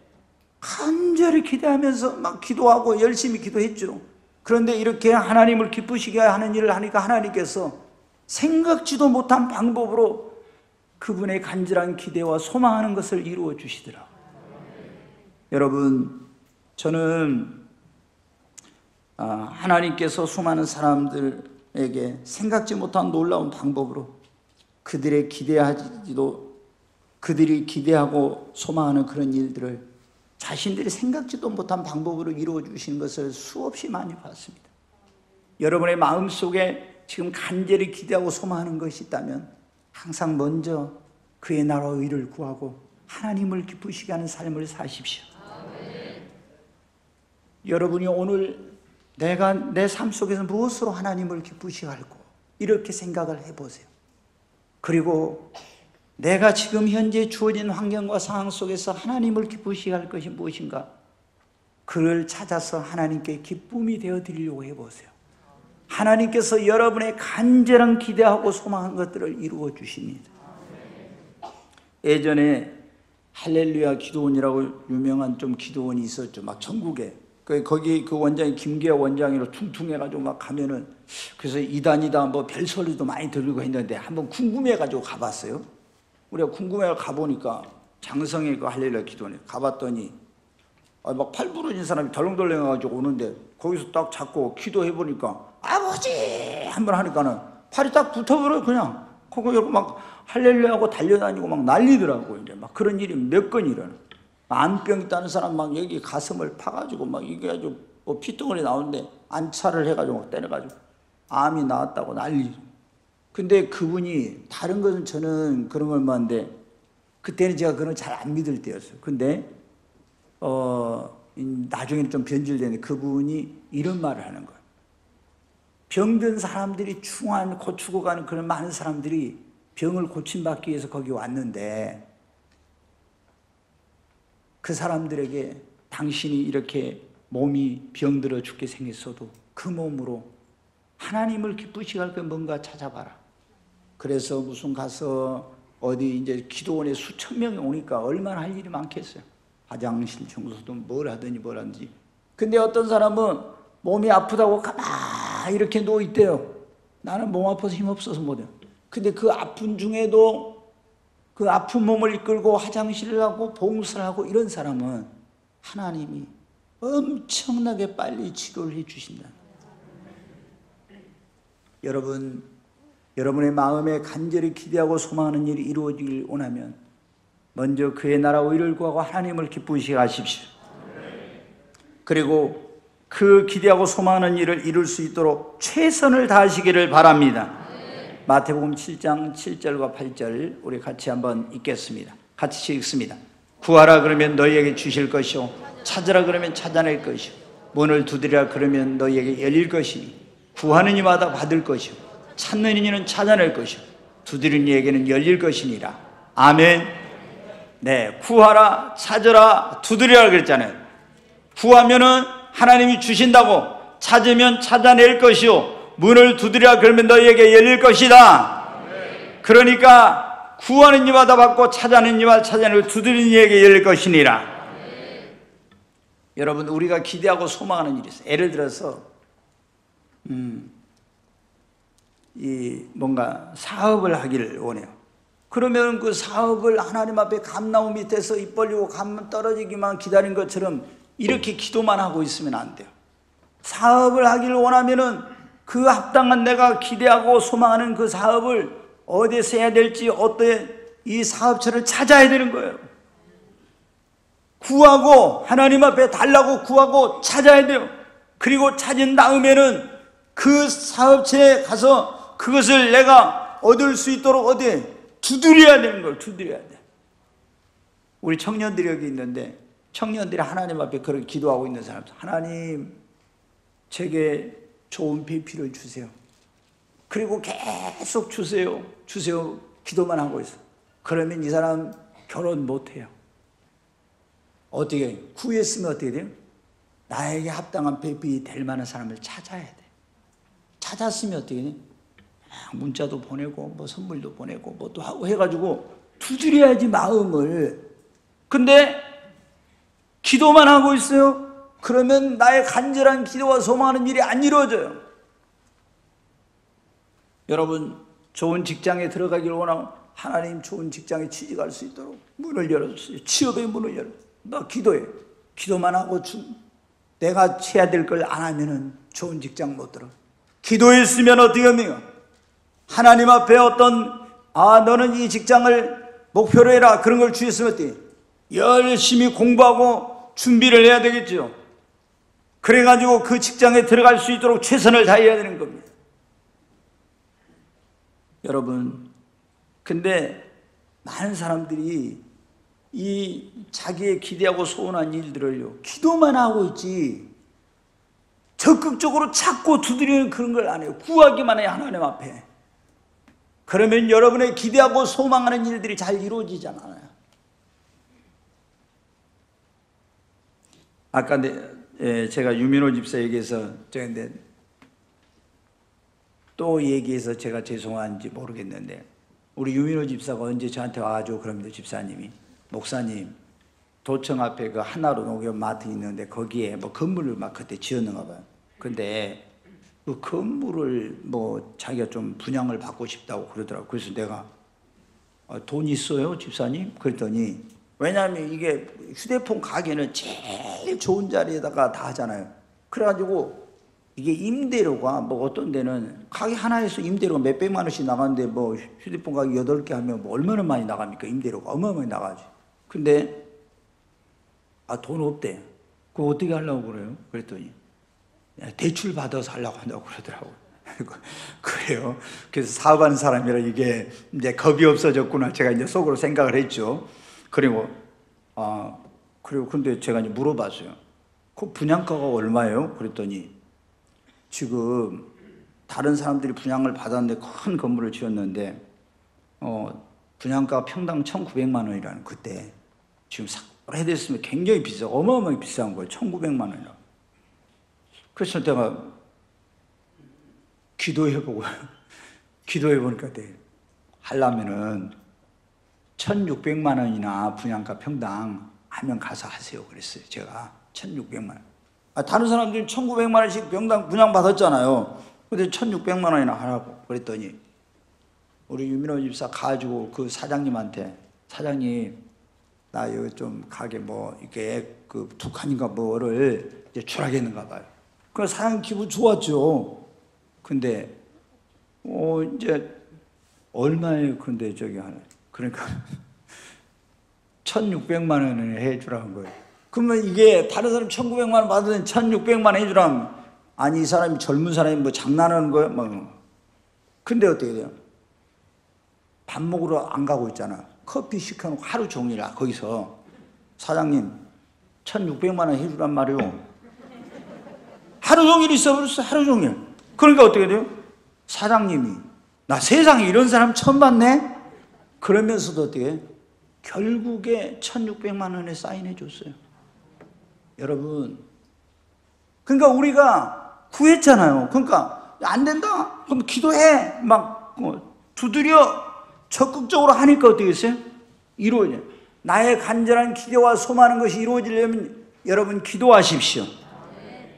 간절히 기대하면서 막 기도하고 열심히 기도했죠. 그런데 이렇게 하나님을 기쁘시게 하는 일을 하니까 하나님께서 생각지도 못한 방법으로 그분의 간절한 기대와 소망하는 것을 이루어 주시더라. 여러분, 저는 하나님께서 수많은 사람들에게 생각지 못한 놀라운 방법으로 그들이 기대하고 소망하는 그런 일들을 자신들이 생각지도 못한 방법으로 이루어 주시는 것을 수없이 많이 봤습니다. 여러분의 마음속에 지금 간절히 기대하고 소망하는 것이 있다면 항상 먼저 그의 나라와 의를 구하고 하나님을 기쁘시게 하는 삶을 사십시오. 여러분이 오늘 내가 내 삶 속에서 무엇으로 하나님을 기쁘시게 할고 이렇게 생각을 해보세요. 그리고 내가 지금 현재 주어진 환경과 상황 속에서 하나님을 기쁘시게 할 것이 무엇인가? 그를 찾아서 하나님께 기쁨이 되어 드리려고 해보세요. 하나님께서 여러분의 간절한 기대하고 소망한 것들을 이루어 주십니다. 예전에 할렐루야 기도원이라고 유명한 좀 기도원이 있었죠. 막 전국에. 거기 그 원장이 김기아 원장이로 퉁퉁해가지고 막 가면은 그래서 이단이다 뭐 별소리도 많이 들리고 했는데 한번 궁금해가지고 가봤어요. 우리가 궁금해가 가보니까 장성의 그 할렐루야 기도원에 가봤더니 막 팔 부러진 사람이 덜렁덜렁 해가지고 오는데 거기서 딱 잡고 기도해보니까 아버지 한번 하니까는 팔이 딱 붙어버려요. 그냥 그거 여러분 막 할렐루야 하고 달려다니고 막 난리더라고. 이제 막 그런 일이 몇 건 일어나. 안병 있다는 사람 막 여기 가슴을 파가지고 막 이게 아주 뭐 피덩어리 나오는데 안차를 해가지고 막 때려가지고 암이 나왔다고 난리. 근데 그분이 다른 것은 저는 그런 걸 봤는데 그때는 제가 그런 걸 잘 안 믿을 때였어요. 근데 나중에는 좀 변질되는데 그분이 이런 말을 하는 거예요. 병든 사람들이 중환 고추고 가는 그런 많은 사람들이 병을 고침받기 위해서 거기 왔는데 그 사람들에게 당신이 이렇게 몸이 병들어 죽게 생겼어도 그 몸으로 하나님을 기쁘시게 할 거 뭔가 찾아봐라. 그래서 무슨 가서 어디 이제 기도원에 수천 명이 오니까 얼마나 할 일이 많겠어요. 화장실 청소도 뭘 하든지. 근데 어떤 사람은 몸이 아프다고 가만히 이렇게 누워있대요. 나는 몸 아파서 힘없어서 못해요. 근데 그 아픈 중에도 그 아픈 몸을 이끌고 화장실을 하고 봉사를 하고 이런 사람은 하나님이 엄청나게 빨리 치료를 해 주신다. 여러분, 여러분의 마음에 간절히 기대하고 소망하는 일이 이루어지길 원하면 먼저 그의 나라 의를 구하고 하나님을 기쁘시게 하십시오. 그리고 그 기대하고 소망하는 일을 이룰 수 있도록 최선을 다하시기를 바랍니다. 마태복음 7장 7절과 8절 우리 같이 한번 읽겠습니다. 같이 읽습니다. 구하라 그러면 너희에게 주실 것이요 찾으라 그러면 찾아낼 것이요 문을 두드리라 그러면 너희에게 열릴 것이니 구하는 이마다 받을 것이요 찾는 이는 찾아낼 것이요 두드리는 이에게는 열릴 것이니라. 아멘. 네, 구하라 찾으라 두드리라 그랬잖아요. 구하면은 하나님이 주신다고, 찾으면 찾아낼 것이요 문을 두드리라 그러면 너희에게 열릴 것이다. 그러니까 구하는 이마다 받고 찾아내는 이마다 찾아내고 두드리는 이에게 열릴 것이니라. 여러분, 우리가 기대하고 소망하는 일이 있어요. 예를 들어서 이 뭔가 사업을 하기를 원해요. 그러면 그 사업을 하나님 앞에 감나무 밑에서 입 벌리고 감 떨어지기만 기다린 것처럼 이렇게 기도만 하고 있으면 안 돼요. 사업을 하기를 원하면은 그 합당한 내가 기대하고 소망하는 그 사업을 어디에서 해야 될지 어떤 이 사업처를 찾아야 되는 거예요. 구하고 하나님 앞에 달라고 구하고 찾아야 돼요. 그리고 찾은 다음에는 그 사업체에 가서 그것을 내가 얻을 수 있도록 어디에 두드려야 되는 걸 두드려야 돼. 우리 청년들이 여기 있는데 청년들이 하나님 앞에 그렇게 기도하고 있는 사람, 하나님 제게 좋은 배필을 주세요. 그리고 계속 주세요 기도만 하고 있어. 그러면 이 사람 결혼 못해요. 어떻게 구했으면 어떻게 돼요? 나에게 합당한 배필이 될 만한 사람을 찾아야 돼. 찾았으면 어떻게 돼요? 문자도 보내고 뭐 선물도 보내고 뭐 또 하고 해가지고 두드려야지 마음을. 근데 기도만 하고 있어요. 그러면 나의 간절한 기도와 소망하는 일이 안 이루어져요. 여러분, 좋은 직장에 들어가기를 원하고 하나님 좋은 직장에 취직할 수 있도록 문을 열어주세요. 취업의 문을 열어주세요. 나 기도해. 기도만 하고 내가 해야 될 걸 안 하면은 좋은 직장 못 들어. 기도했으면 어떻게 합니까? 하나님 앞에 너는 이 직장을 목표로 해라 그런 걸 주셨으면 어떻게? 열심히 공부하고 준비를 해야 되겠죠. 그래가지고 그 직장에 들어갈 수 있도록 최선을 다해야 되는 겁니다. 여러분, 근데 많은 사람들이 이 자기의 기대하고 소원한 일들을요 기도만 하고 있지 적극적으로 찾고 두드리는 그런 걸 안 해요. 구하기만 해요, 하나님 앞에. 그러면 여러분의 기대하고 소망하는 일들이 잘 이루어지지 않아요. 아까 제가 유민호 집사 얘기해서 또 얘기해서 제가 죄송한지 모르겠는데 우리 유민호 집사가 언제 저한테 와가지고 그럽니다. 집사님이, 목사님 도청 앞에 그 하나로 농협 마트 있는데 거기에 뭐 건물을 막 그때 지었는가 봐요. 근데 그 건물을 뭐 자기가 좀 분양을 받고 싶다고 그러더라고요. 그래서 내가 돈 있어요 집사님? 그랬더니 왜냐하면 이게 휴대폰 가게는 제일 좋은 자리에다가 다 하잖아요. 그래가지고 이게 임대료가 뭐 어떤 데는 가게 하나에서 임대료가 몇백만 원씩 나가는데 뭐 휴대폰 가게 8개 하면 뭐 얼마나 많이 나갑니까? 임대료가 어마어마하게 나가지. 근데 돈 없대. 그거 어떻게 하려고 그래요? 그랬더니 대출 받아서 하려고 한다고 그러더라고요. 그래요. 그래서 사업하는 사람이라 이게 이제 겁이 없어졌구나 제가 이제 속으로 생각을 했죠. 그리고 그리고 근데 제가 이제 물어봤어요. 그 분양가가 얼마예요? 그랬더니 지금 다른 사람들이 분양을 받았는데 큰 건물을 지었는데 분양가 평당 1,900만 원이라는, 그때 지금 오래됐으면 굉장히 비싸, 어마어마하게 비싼 거예요. 1,900만 원이라고. 그래서 내가 기도해보고 기도해보니까 하려면은 1,600만 원이나 분양가 평당 하면 가서 하세요 그랬어요. 제가 1,600만 원. 다른 사람들이 1,900만 원씩 평당 분양 받았잖아요. 근데 1,600만 원이나 하라고 그랬더니 우리 유민호 집사 가지고 그 사장님한테, 사장님 나 여기 좀 가게 뭐 이렇게 그 두 칸인가 뭐를 이제 주라겠는가 봐요. 그 사장 기분 좋았죠. 근데 이제 얼마에, 근데 저기 하나, 그러니까 1,600만 원을 해주라는 거예요. 그러면 이게 다른 사람 1,900만 원 받으면 1,600만 원 해주라면, 아니 이 사람이 젊은 사람이 뭐 장난하는 거예요? 뭐. 근데 어떻게 돼요? 밥 먹으러 안 가고 있잖아. 커피 시켜놓고 하루 종일 거기서 사장님 1,600만 원 해주란 말이요. 하루 종일 있어버렸어. 하루 종일. 그러니까 어떻게 돼요? 사장님이 나 세상에 이런 사람 처음 봤네? 그러면서도 어떻게 해요? 결국에 1,600만 원에 사인해 줬어요. 여러분, 그러니까 우리가 구했잖아요. 그러니까 안 된다 그럼 기도해 막 두드려 적극적으로 하니까 어떻게 했어요? 이루어져요. 나의 간절한 기대와 소망하는 것이 이루어지려면 여러분 기도하십시오.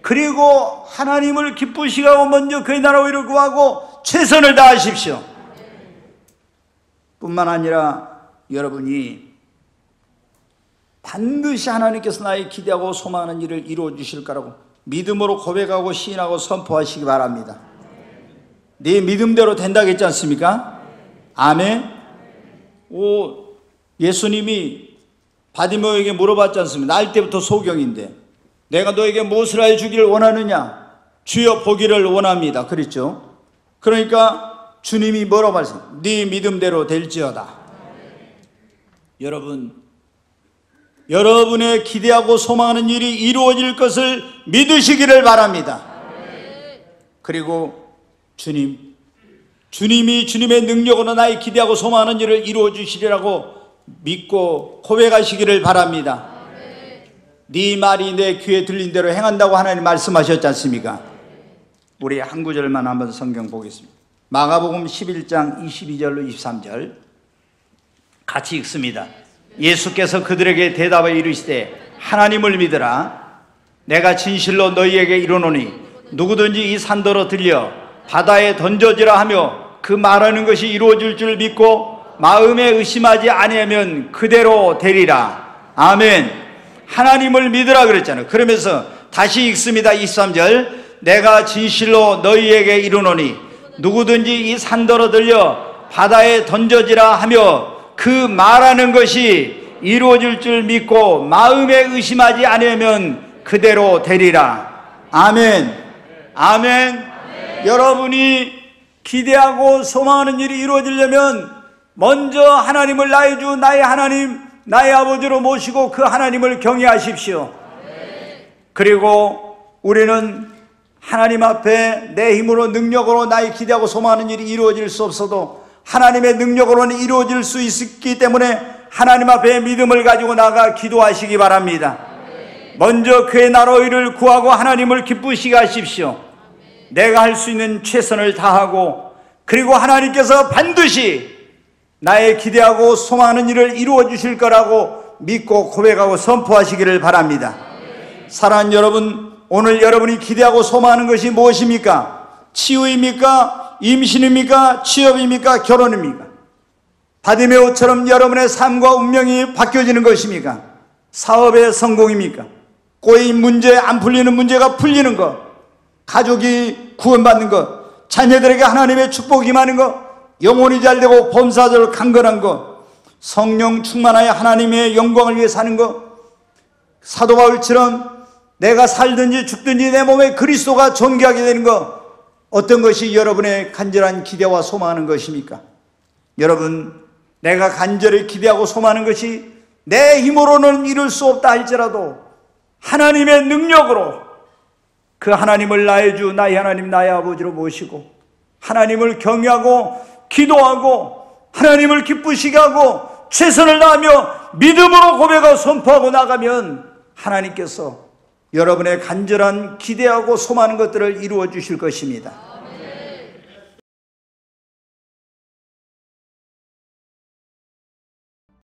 그리고 하나님을 기쁘시게 하고 먼저 그의 나라와 의를 구하고 최선을 다하십시오. 뿐만 아니라 여러분이 반드시 하나님께서 나의 기대하고 소망하는 일을 이루어 주실 거라고 믿음으로 고백하고 시인하고 선포하시기 바랍니다. 네 믿음대로 된다겠지 않습니까? 아멘. 예수님이 바디메오에게 물어봤지 않습니까? 날 때부터 소경인데 내가 너에게 무엇을 하여 주기를 원하느냐? 주여 보기를 원합니다. 그랬죠? 그러니까 주님이 뭐라고 말씀하세요? 네 믿음대로 될지어다. 여러분의 기대하고 소망하는 일이 이루어질 것을 믿으시기를 바랍니다. 그리고 주님이 주님의 능력으로 나의 기대하고 소망하는 일을 이루어 주시리라고 믿고 고백하시기를 바랍니다. 네 말이 내 귀에 들린 대로 행한다고 하나님 말씀하셨지 않습니까? 우리 한 구절만 한번 성경 보겠습니다. 마가복음 11장 22절로 23절 같이 읽습니다. 예수께서 그들에게 대답하여 이르시되 하나님을 믿으라. 내가 진실로 너희에게 이르노니 누구든지 이 산더러 들려 바다에 던져지라 하며 그 말하는 것이 이루어질 줄 믿고 마음에 의심하지 아니하면 그대로 되리라. 아멘. 하나님을 믿으라 그랬잖아요. 그러면서 다시 읽습니다. 23절 내가 진실로 너희에게 이르노니 누구든지 이 산더러 들려 바다에 던져지라 하며 그 말하는 것이 이루어질 줄 믿고 마음에 의심하지 않으면 그대로 되리라. 아멘. 아멘. 여러분이 기대하고 소망하는 일이 이루어지려면 먼저 하나님을 나의 주 나의 하나님 나의 아버지로 모시고 그 하나님을 경외하십시오. 그리고 우리는 하나님 앞에 내 힘으로 능력으로 나의 기대하고 소망하는 일이 이루어질 수 없어도 하나님의 능력으로는 이루어질 수 있기 때문에 하나님 앞에 믿음을 가지고 나가 기도하시기 바랍니다. 먼저 그의 나라의 의를 구하고 하나님을 기쁘시게 하십시오. 내가 할 수 있는 최선을 다하고 그리고 하나님께서 반드시 나의 기대하고 소망하는 일을 이루어 주실 거라고 믿고 고백하고 선포하시기를 바랍니다. 사랑하는 여러분, 오늘 여러분이 기대하고 소망하는 것이 무엇입니까? 치유입니까? 임신입니까? 취업입니까? 결혼입니까? 바디메오처럼 여러분의 삶과 운명이 바뀌어지는 것입니까? 사업의 성공입니까? 꼬인 문제, 안 풀리는 문제가 풀리는 것, 가족이 구원받는 것, 자녀들에게 하나님의 축복이 임하는 것, 영혼이 잘되고 범사적으로 강건한 것, 성령 충만하여 하나님의 영광을 위해 사는 것, 사도 바울처럼 내가 살든지 죽든지 내 몸에 그리스도가 존귀하게 되는 것, 어떤 것이 여러분의 간절한 기대와 소망하는 것입니까? 여러분, 내가 간절히 기대하고 소망하는 것이 내 힘으로는 이룰 수 없다 할지라도 하나님의 능력으로 그 하나님을 나의 주, 나의 하나님, 나의 아버지로 모시고 하나님을 경외하고 기도하고 하나님을 기쁘시게 하고 최선을 다하며 믿음으로 고백하고 선포하고 나가면 하나님께서 여러분의 간절한 기대하고 소망하는 것들을 이루어 주실 것입니다.